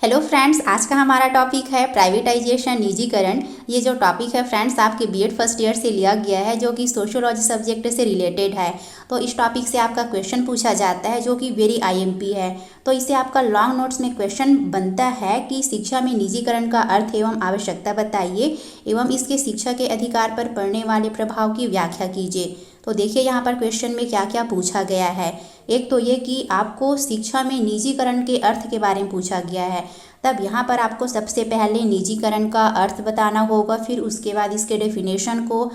Hello friends, आज का हमारा टॉपिक है प्राइवेटाइजेशन, निजीकरण। ये जो टॉपिक है फ्रेंड्स आपके बीएड फर्स्ट ईयर से लिया गया है, जो कि सोशियोलॉजी सब्जेक्ट से रिलेटेड है। तो इस टॉपिक से आपका क्वेश्चन पूछा जाता है जो कि वेरी आईएमपी है। तो इससे आपका लॉन्ग नोट्स में क्वेश्चन बनता है कि शिक्षा में निजीकरण का अर्थ एवं आवश्यकता बताइए एवं इसके शिक्षा के अधिकार पर पड़ने वाले प्रभाव की व्याख्या कीजिए। तो देखिए यहाँ पर क्वेश्चन में क्या क्या पूछा गया है। एक तो ये कि आपको शिक्षा में निजीकरण के अर्थ के बारे में पूछा गया है। तब यहाँ पर आपको सबसे पहले निजीकरण का अर्थ बताना होगा, फिर उसके बाद इसके डेफिनेशन को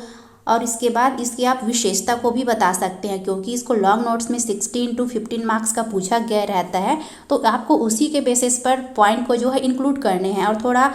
और इसके बाद इसकी आप विशेषता को भी बता सकते हैं, क्योंकि इसको लॉन्ग नोट्स में 16 to 15 मार्क्स का पूछा गया रहता है। तो आपको उसी के बेसिस पर पॉइंट को जो है इंक्लूड करने हैं और थोड़ा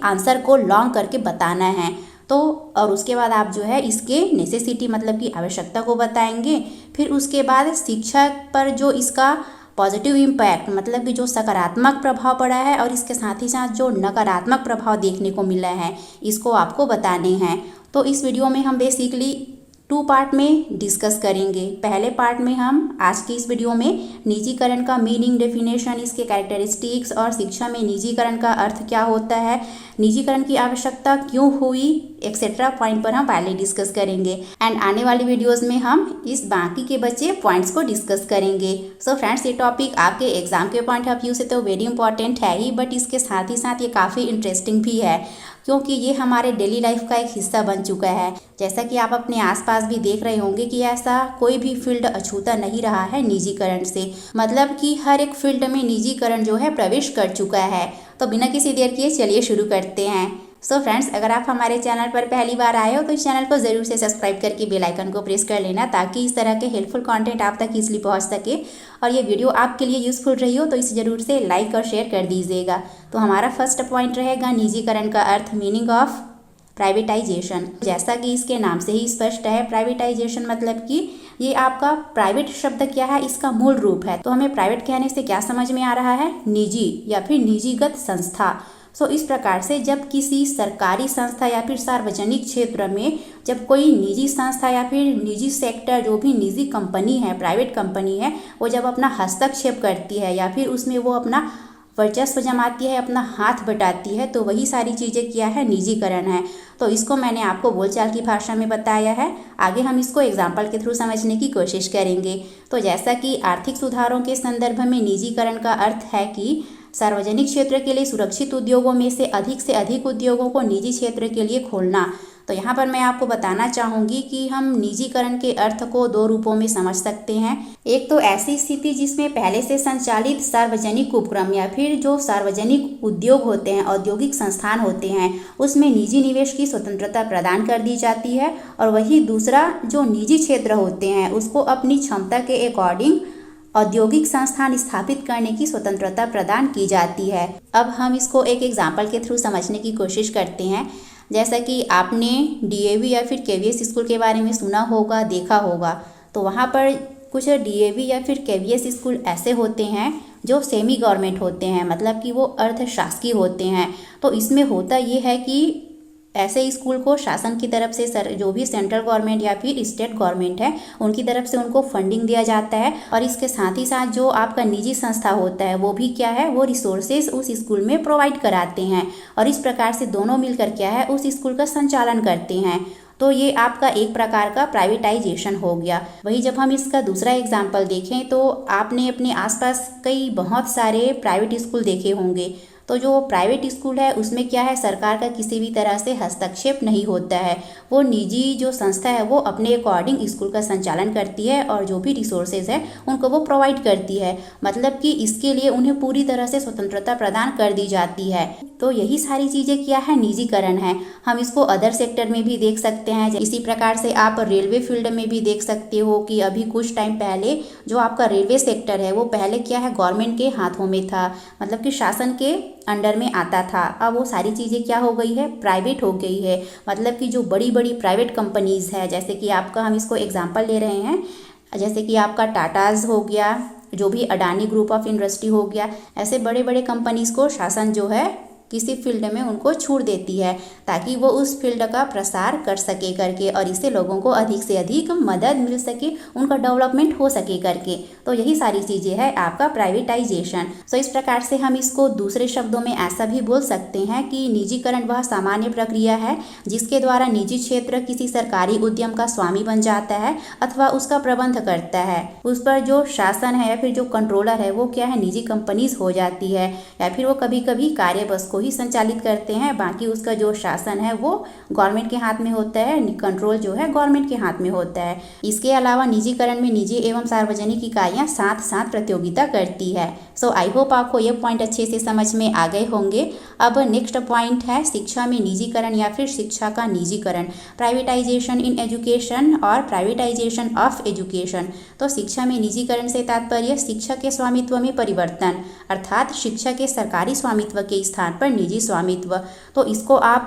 आंसर को लॉन्ग करके बताना है। तो और उसके बाद आप जो है इसके नेसेसिटी मतलब कि आवश्यकता को बताएंगे। फिर उसके बाद शिक्षा पर जो इसका पॉजिटिव इम्पैक्ट मतलब कि जो सकारात्मक प्रभाव पड़ा है और इसके साथ ही साथ जो नकारात्मक प्रभाव देखने को मिला है, इसको आपको बताने हैं। तो इस वीडियो में हम बेसिकली 2 पार्ट में डिस्कस करेंगे। पहले पार्ट में हम आज की इस वीडियो में निजीकरण का मीनिंग, डेफिनेशन, इसके कैरेक्टरिस्टिक्स और शिक्षा में निजीकरण का अर्थ क्या होता है, निजीकरण की आवश्यकता क्यों हुई, एक्सेट्रा पॉइंट पर हम पहले डिस्कस करेंगे। एंड आने वाली वीडियोस में हम इस बाकी के बचे पॉइंट्स को डिस्कस करेंगे। सो फ्रेंड्स, ये टॉपिक आपके एग्जाम के पॉइंट ऑफ व्यू से तो वेरी इंपॉर्टेंट है ही, बट इसके साथ ही साथ ये काफ़ी इंटरेस्टिंग भी है, क्योंकि ये हमारे डेली लाइफ का एक हिस्सा बन चुका है। जैसा कि आप अपने आसपास भी देख रहे होंगे कि ऐसा कोई भी फील्ड अछूता नहीं रहा है निजीकरण से। मतलब कि हर एक फील्ड में निजीकरण जो है प्रवेश कर चुका है। तो बिना किसी देर किए चलिए शुरू करते हैं। सो फ्रेंड्स, अगर आप हमारे चैनल पर पहली बार आए हो तो इस चैनल को ज़रूर से सब्सक्राइब करके बेल आइकन को प्रेस कर लेना, ताकि इस तरह के हेल्पफुल कंटेंट आप तक इजीली पहुंच सके और ये वीडियो आपके लिए यूज़फुल रही हो तो इसे ज़रूर से लाइक और शेयर कर दीजिएगा। तो हमारा फर्स्ट पॉइंट रहेगा निजीकरण का अर्थ, मीनिंग ऑफ प्राइवेटाइजेशन। जैसा कि इसके नाम से ही स्पष्ट है, प्राइवेटाइजेशन मतलब कि ये आपका प्राइवेट शब्द क्या है, इसका मूल रूप है। तो हमें प्राइवेट कहने से क्या समझ में आ रहा है, निजी या फिर निजीगत संस्था। सो इस प्रकार से जब किसी सरकारी संस्था या फिर सार्वजनिक क्षेत्र में जब कोई निजी संस्था या फिर निजी सेक्टर, जो भी निजी कंपनी है, प्राइवेट कंपनी है, वो जब अपना हस्तक्षेप करती है या फिर उसमें वो अपना वर्चस्व जमाती है, अपना हाथ बटाती है, तो वही सारी चीज़ें क्या है, निजीकरण है। तो इसको मैंने आपको बोलचाल की भाषा में बताया है। आगे हम इसको एग्जाम्पल के थ्रू समझने की कोशिश करेंगे। तो जैसा कि आर्थिक सुधारों के संदर्भ में निजीकरण का अर्थ है कि सार्वजनिक क्षेत्र के लिए सुरक्षित उद्योगों में से अधिक उद्योगों को निजी क्षेत्र के लिए खोलना। तो यहाँ पर मैं आपको बताना चाहूँगी कि हम निजीकरण के अर्थ को 2 रूपों में समझ सकते हैं। एक तो ऐसी स्थिति जिसमें पहले से संचालित सार्वजनिक उपक्रम या फिर जो सार्वजनिक उद्योग होते हैं, औद्योगिक संस्थान होते हैं, उसमें निजी निवेश की स्वतंत्रता प्रदान कर दी जाती है। और वही दूसरा जो निजी क्षेत्र होते हैं, उसको अपनी क्षमता के अकॉर्डिंग औद्योगिक संस्थान स्थापित करने की स्वतंत्रता प्रदान की जाती है। अब हम इसको एक एग्जाम्पल के थ्रू समझने की कोशिश करते हैं। जैसा कि आपने डीएवी या फिर केवीएस स्कूल के बारे में सुना होगा, देखा होगा। तो वहाँ पर कुछ डीएवी या फिर केवीएस स्कूल ऐसे होते हैं जो सेमी गवर्नमेंट होते हैं, मतलब कि वो अर्धशासकीय होते हैं। तो इसमें होता ये है कि ऐसे स्कूल को शासन की तरफ से जो भी सेंट्रल गवर्नमेंट या फिर स्टेट गवर्नमेंट है, उनकी तरफ से उनको फंडिंग दिया जाता है। और इसके साथ ही साथ जो आपका निजी संस्था होता है, वो भी क्या है, वो रिसोर्सेज उस स्कूल में प्रोवाइड कराते हैं। और इस प्रकार से दोनों मिलकर क्या है, उस स्कूल का संचालन करते हैं। तो ये आपका एक प्रकार का प्राइवेटाइजेशन हो गया। वही जब हम इसका दूसरा एग्जाम्पल देखें तो आपने अपने आसपास बहुत सारे प्राइवेट स्कूल देखे होंगे। तो जो प्राइवेट स्कूल है उसमें क्या है, सरकार का किसी भी तरह से हस्तक्षेप नहीं होता है। वो निजी जो संस्था है वो अपने अकॉर्डिंग स्कूल का संचालन करती है और जो भी रिसोर्सेज है उनको वो प्रोवाइड करती है। मतलब कि इसके लिए उन्हें पूरी तरह से स्वतंत्रता प्रदान कर दी जाती है। तो यही सारी चीज़ें क्या है, निजीकरण है। हम इसको अदर सेक्टर में भी देख सकते हैं। इसी प्रकार से आप रेलवे फील्ड में भी देख सकते हो कि अभी कुछ टाइम पहले जो आपका रेलवे सेक्टर है वो पहले क्या है, गवर्नमेंट के हाथों में था, मतलब कि शासन के अंडर में आता था। अब वो सारी चीज़ें क्या हो गई है, प्राइवेट हो गई है। मतलब कि जो बड़ी बड़ी प्राइवेट कंपनीज़ है, जैसे कि आपका हम इसको एग्जांपल ले रहे हैं, जैसे कि आपका टाटाज हो गया, जो भी अडानी ग्रुप ऑफ इंडस्ट्री हो गया, ऐसे बड़े बड़े कंपनीज़ को शासन जो है किसी फील्ड में उनको छूट देती है ताकि वो उस फील्ड का प्रसार कर सके करके, और इससे लोगों को अधिक से अधिक मदद मिल सके, उनका डेवलपमेंट हो सके करके। तो यही सारी चीज़ें हैं आपका प्राइवेटाइजेशन। तो इस प्रकार से हम इसको दूसरे शब्दों में ऐसा भी बोल सकते हैं कि निजीकरण वह सामान्य प्रक्रिया है जिसके द्वारा निजी क्षेत्र किसी सरकारी उद्यम का स्वामी बन जाता है अथवा उसका प्रबंध करता है। उस पर जो शासन है या फिर जो कंट्रोलर है वो क्या है, निजी कंपनीज हो जाती है, या फिर वो कभी कभी कार्यबस को ही संचालित करते हैं, बाकी उसका जो शासन है वो गवर्नमेंट के हाथ में होता है, कंट्रोल जो है गवर्नमेंट के हाथ में होता है। इसके अलावा निजीकरण में निजी एवं सार्वजनिक इकाइयां साथ साथ प्रतियोगिता करती है। सो आई होप आपको ये पॉइंट अच्छे से समझ में आ गए होंगे। अब नेक्स्ट पॉइंट है शिक्षा में निजीकरण या फिर शिक्षा का निजीकरण, प्राइवेटाइजेशन इन एजुकेशन और प्राइवेटाइजेशन ऑफ एजुकेशन। तो शिक्षा में निजीकरण से तात्पर्य शिक्षा के स्वामित्व में परिवर्तन, अर्थात शिक्षा के सरकारी स्वामित्व के स्थान पर निजी स्वामित्व। तो इसको आप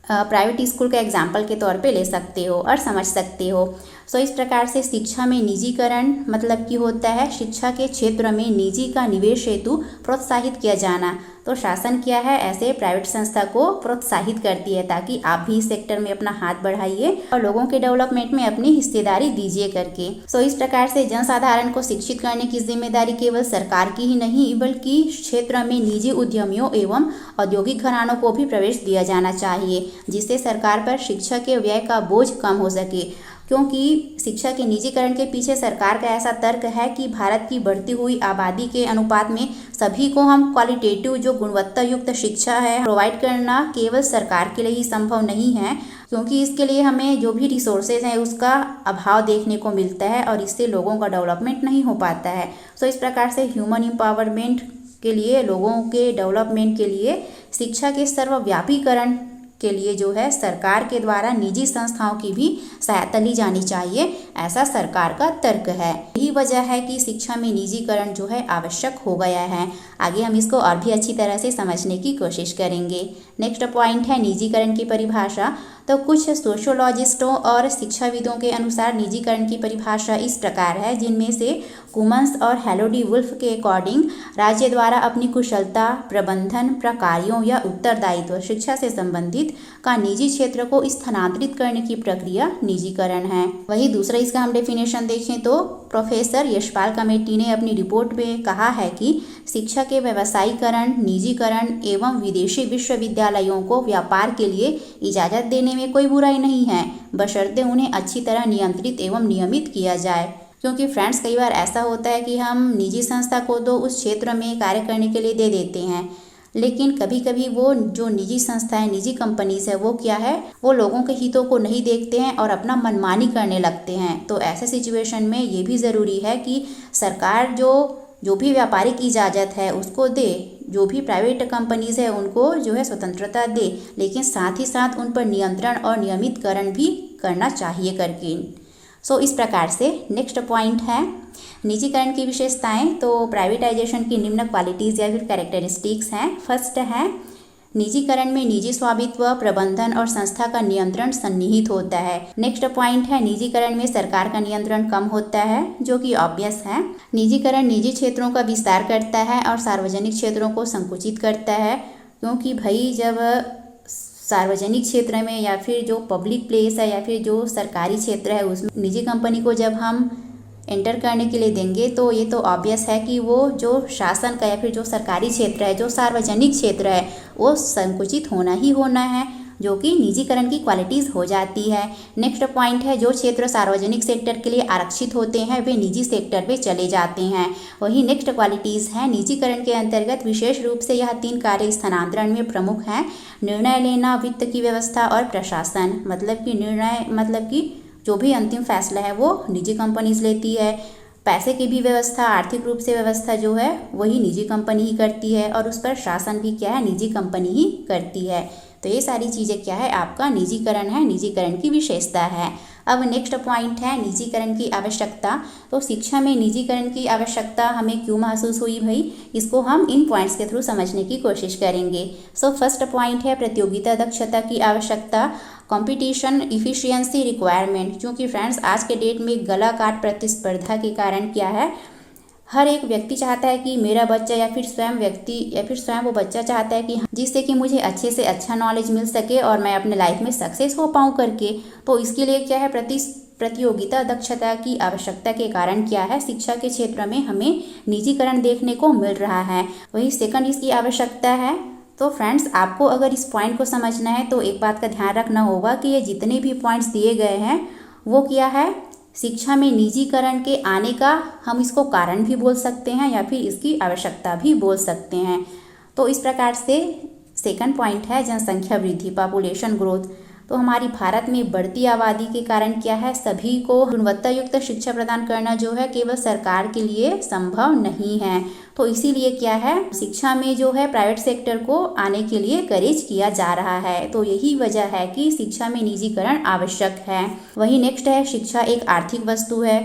प्राइवेट स्कूल का एग्जाम्पल के तौर पे ले सकते हो और समझ सकते हो। सो इस प्रकार से शिक्षा में निजीकरण मतलब कि होता है शिक्षा के क्षेत्र में निजी का निवेश हेतु प्रोत्साहित किया जाना। तो शासन क्या है, ऐसे प्राइवेट संस्था को प्रोत्साहित करती है ताकि आप भी इस सेक्टर में अपना हाथ बढ़ाइए और लोगों के डेवलपमेंट में अपनी हिस्सेदारी दीजिए करके। सो इस प्रकार से जनसाधारण को शिक्षित करने की जिम्मेदारी केवल सरकार की ही नहीं बल्कि क्षेत्र में निजी उद्यमियों एवं औद्योगिक घरानों को भी प्रवेश दिया जाना चाहिए, जिससे सरकार पर शिक्षा के व्यय का बोझ कम हो सके। क्योंकि शिक्षा के निजीकरण के पीछे सरकार का ऐसा तर्क है कि भारत की बढ़ती हुई आबादी के अनुपात में सभी को हम क्वालिटेटिव जो गुणवत्ता युक्त शिक्षा है प्रोवाइड करना केवल सरकार के लिए ही संभव नहीं है, क्योंकि इसके लिए हमें जो भी रिसोर्सेज हैं उसका अभाव देखने को मिलता है और इससे लोगों का डेवलपमेंट नहीं हो पाता है। सो इस प्रकार से ह्यूमन एम्पावरमेंट के लिए, लोगों के डेवलपमेंट के लिए शिक्षा के सर्वव्यापीकरण के लिए जो है सरकार के द्वारा निजी संस्थाओं की भी सहायता ली जानी चाहिए, ऐसा सरकार का तर्क है। यही वजह है कि शिक्षा में निजीकरण जो है आवश्यक हो गया है। आगे हम इसको और भी अच्छी तरह से समझने की कोशिश करेंगे। नेक्स्ट पॉइंट है निजीकरण की परिभाषा। तो कुछ सोशियोलॉजिस्टों और शिक्षाविदों के अनुसार निजीकरण की परिभाषा इस प्रकार है, जिनमें से कुमन्स और हेलोडी वुल्फ के अकॉर्डिंग राज्य द्वारा अपनी कुशलता, प्रबंधन, प्रकार्यों या उत्तरदायित्व शिक्षा से संबंधित का निजी क्षेत्र को स्थानांतरित करने की प्रक्रिया निजीकरण है। वही दूसरा इसका हम डेफिनेशन देखें तो प्रोफेसर यशपाल कमेटी ने अपनी रिपोर्ट में कहा है कि शिक्षा के व्यवसायीकरण, निजीकरण एवं विदेशी विश्वविद्यालयों को व्यापार के लिए इजाज़त देने में कोई बुराई नहीं है, बशर्ते उन्हें अच्छी तरह नियंत्रित एवं नियमित किया जाए। क्योंकि फ्रेंड्स कई बार ऐसा होता है कि हम निजी संस्था को तो उस क्षेत्र में कार्य करने के लिए दे देते हैं, लेकिन कभी कभी वो जो निजी संस्थाएं, निजी कंपनीज है वो क्या है, वो लोगों के हितों को नहीं देखते हैं और अपना मनमानी करने लगते हैं। तो ऐसे सिचुएशन में ये भी ज़रूरी है कि सरकार जो भी व्यापारिक इजाज़त है उसको दे, जो भी प्राइवेट कंपनीज है उनको जो है स्वतंत्रता दे, लेकिन साथ ही साथ उन पर नियंत्रण और नियमितकरण भी करना चाहिए करके। सो इस प्रकार से नेक्स्ट पॉइंट है निजीकरण की विशेषताएं। तो प्राइवेटाइजेशन की निम्न क्वालिटीज़ या फिर कैरेक्टरिस्टिक्स हैं। फर्स्ट है निजीकरण में निजी स्वामित्व, प्रबंधन और संस्था का नियंत्रण सन्निहित होता है। नेक्स्ट पॉइंट है निजीकरण में सरकार का नियंत्रण कम होता है, जो कि ऑब्वियस है। निजीकरण निजी क्षेत्रों का विस्तार करता है और सार्वजनिक क्षेत्रों को संकुचित करता है, क्योंकि भाई जब सार्वजनिक क्षेत्र में या फिर जो पब्लिक प्लेस है या फिर जो सरकारी क्षेत्र है उसमें निजी कंपनी को जब हम एंटर करने के लिए देंगे तो ये तो ऑब्वियस है कि वो जो शासन का या फिर जो सरकारी क्षेत्र है, जो सार्वजनिक क्षेत्र है, वो संकुचित होना ही होना है, जो कि निजीकरण की क्वालिटीज़ हो जाती है। नेक्स्ट पॉइंट है जो क्षेत्र सार्वजनिक सेक्टर के लिए आरक्षित होते हैं वे निजी सेक्टर पे चले जाते हैं। वही नेक्स्ट क्वालिटीज़ है निजीकरण के अंतर्गत विशेष रूप से यह 3 कार्य स्थानांतरण में प्रमुख हैं: निर्णय लेना, वित्त की व्यवस्था और प्रशासन। मतलब कि निर्णय मतलब कि जो भी अंतिम फैसला है वो निजी कंपनीज लेती है। पैसे की भी व्यवस्था, आर्थिक रूप से व्यवस्था जो है वही निजी कंपनी ही करती है, और उस पर शासन भी क्या है, निजी कंपनी ही करती है। तो ये सारी चीज़ें क्या है, आपका निजीकरण है, निजीकरण की विशेषता है। अब नेक्स्ट पॉइंट है निजीकरण की आवश्यकता। तो शिक्षा में निजीकरण की आवश्यकता हमें क्यों महसूस हुई भाई, इसको हम इन पॉइंट्स के थ्रू समझने की कोशिश करेंगे। सो फर्स्ट पॉइंट है प्रतियोगिता दक्षता की आवश्यकता, कंपटीशन इफिशियंसी रिक्वायरमेंट। क्योंकि फ्रेंड्स आज के डेट में गला काट प्रतिस्पर्धा के कारण क्या है, हर एक व्यक्ति चाहता है कि मेरा बच्चा या फिर स्वयं वो बच्चा चाहता है कि जिससे कि मुझे अच्छे से अच्छा नॉलेज मिल सके और मैं अपने लाइफ में सक्सेस हो पाऊँ करके। तो इसके लिए क्या है, प्रतियोगिता दक्षता की आवश्यकता के कारण क्या है, शिक्षा के क्षेत्र में हमें निजीकरण देखने को मिल रहा है। वही सेकंड इसकी आवश्यकता है। तो फ्रेंड्स, आपको अगर इस पॉइंट को समझना है तो एक बात का ध्यान रखना होगा कि ये जितने भी पॉइंट्स दिए गए हैं वो क्या है, शिक्षा में निजीकरण के आने का हम इसको कारण भी बोल सकते हैं या फिर इसकी आवश्यकता भी बोल सकते हैं। तो इस प्रकार से सेकंड पॉइंट है जनसंख्या वृद्धि, पॉपुलेशन ग्रोथ। तो हमारी भारत में बढ़ती आबादी के कारण क्या है, सभी को गुणवत्ता युक्त शिक्षा प्रदान करना जो है केवल सरकार के लिए संभव नहीं है। तो इसीलिए क्या है, शिक्षा में जो है प्राइवेट सेक्टर को आने के लिए करेज किया जा रहा है। तो यही वजह है कि शिक्षा में निजीकरण आवश्यक है। वही नेक्स्ट है, शिक्षा एक आर्थिक वस्तु है।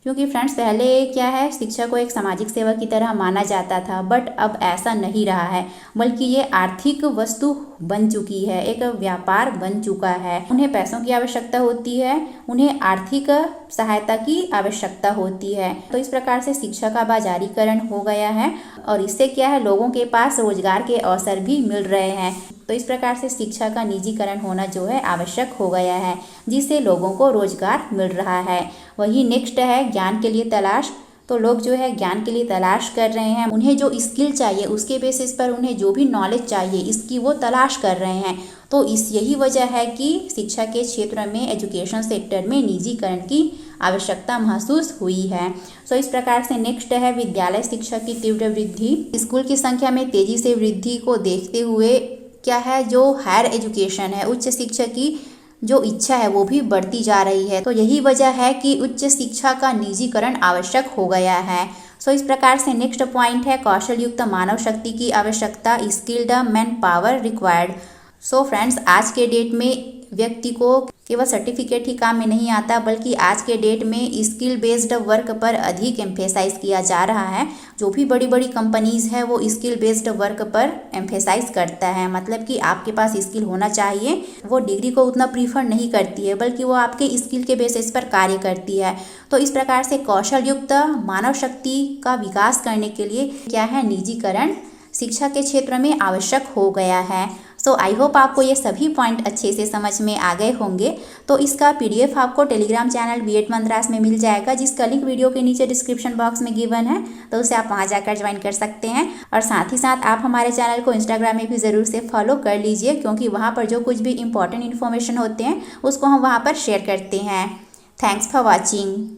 क्योंकि फ्रेंड्स, पहले क्या है, शिक्षा को एक सामाजिक सेवा की तरह माना जाता था, बट अब ऐसा नहीं रहा है, बल्कि ये आर्थिक वस्तु बन चुकी है, एक व्यापार बन चुका है। उन्हें पैसों की आवश्यकता होती है, उन्हें आर्थिक सहायता की आवश्यकता होती है। तो इस प्रकार से शिक्षा का बाजारीकरण हो गया है और इससे क्या है, लोगों के पास रोजगार के अवसर भी मिल रहे हैं। तो इस प्रकार से शिक्षा का निजीकरण होना जो है आवश्यक हो गया है, जिससे लोगों को रोजगार मिल रहा है। वही नेक्स्ट है ज्ञान के लिए तलाश। तो लोग जो है ज्ञान के लिए तलाश कर रहे हैं, उन्हें जो स्किल चाहिए उसके बेसिस पर उन्हें जो भी नॉलेज चाहिए इसकी वो तलाश कर रहे हैं। तो यही वजह है कि शिक्षा के क्षेत्र में, एजुकेशन सेक्टर में निजीकरण की आवश्यकता महसूस हुई है। इस प्रकार से नेक्स्ट है विद्यालय शिक्षा की तीव्र वृद्धि। स्कूल की संख्या में तेजी से वृद्धि को देखते हुए क्या है, जो हायर एजुकेशन है, उच्च शिक्षा की जो इच्छा है वो भी बढ़ती जा रही है। तो यही वजह है कि उच्च शिक्षा का निजीकरण आवश्यक हो गया है। इस प्रकार से नेक्स्ट पॉइंट है कौशल युक्त मानव शक्ति की आवश्यकता, skilled man power required. Friends, आज के डेट में व्यक्ति को केवल सर्टिफिकेट ही काम में नहीं आता, बल्कि आज के डेट में स्किल बेस्ड वर्क पर अधिक एम्फेसाइज किया जा रहा है। जो भी बड़ी बड़ी कंपनीज है वो स्किल बेस्ड वर्क पर एम्फेसाइज करता है, मतलब कि आपके पास स्किल होना चाहिए। वो डिग्री को उतना प्रीफर नहीं करती है, बल्कि वो आपके स्किल के बेसिस पर कार्य करती है। तो इस प्रकार से कौशल युक्त मानव शक्ति का विकास करने के लिए क्या है, निजीकरण शिक्षा के क्षेत्र में आवश्यक हो गया है। आई होप आपको ये सभी पॉइंट अच्छे से समझ में आ गए होंगे। तो इसका PDF आपको टेलीग्राम चैनल B.Ed मंत्रास में मिल जाएगा, जिसका लिंक वीडियो के नीचे डिस्क्रिप्शन बॉक्स में गिवन है, तो उसे आप वहां जाकर ज्वाइन कर सकते हैं। और साथ ही साथ आप हमारे चैनल को इंस्टाग्राम में भी ज़रूर से फॉलो कर लीजिए, क्योंकि वहाँ पर जो कुछ भी इंपॉर्टेंट इन्फॉर्मेशन होते हैं उसको हम वहाँ पर शेयर करते हैं। Thanks for watching.